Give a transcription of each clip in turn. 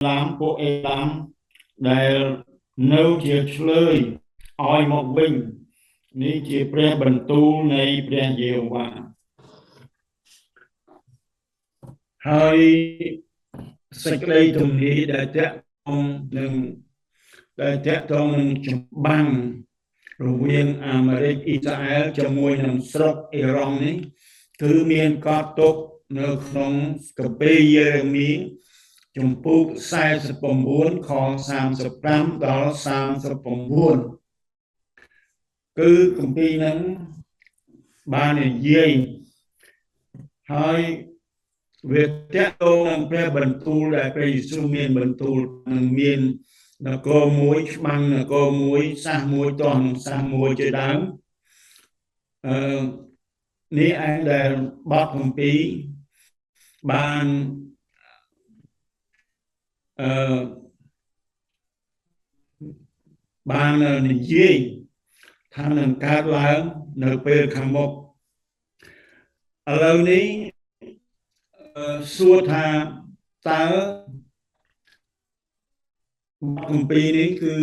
ឡាមពួកអេឡាមដែលនៅជាឆ្លើយឲ្យមកវិញនេះជាព្រះបន្ទូលនៃព្រះយេហូវ៉ាហើយសេចក្តីទំនាយដែលតាក់ទងនឹងចម្បាំងរវាងអាមេរិកអ៊ីស្រាអែលជាមួយនឹងស្រុកអ៊ីរ៉ង់នេះគឺមានកត់ទុកនៅក្នុងកាពីយេរេមីជំពូក49ខ35ដល់39គឺគម្ពីរហ្នឹងបាននិយាយហើយវាតាក់ទងនឹងព្រះបន្ទូលដែលព្រះយេស៊ូវមានបន្ទូលនឹងមាននគរមួយច្បាំងនគរមួយសាសមួយតនឹងសាសមួយជាដើមនេះឯងដែលបទគម្ពីរបាននិយាយថានឹងកើតឡើងនៅពេលខាងមុខឥឡូវនេះសួរថាតើបទគម្ពីរនេះគឺ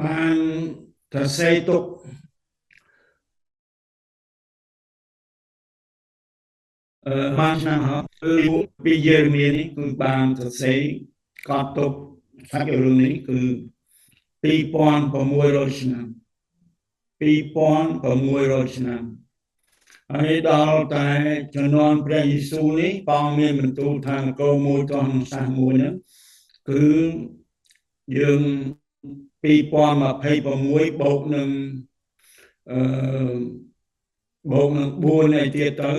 បានសរសេរទុកបានឆ្នាំគឺពីយេរេមីនេះគឺបានសរសេរកត់ទុកសាច់រឿងនេះគឺ2600ឆ្នាំ2600ឆ្នាំហើយដល់តែជំនាន់ព្រះយេស៊ូវនេះព្រះអង្គមានបន្ទូលថានគរមួយតនឹងសាសមួយហ្នឹងគឺយើង2026បូកនឹង4ឯទៀតទៅ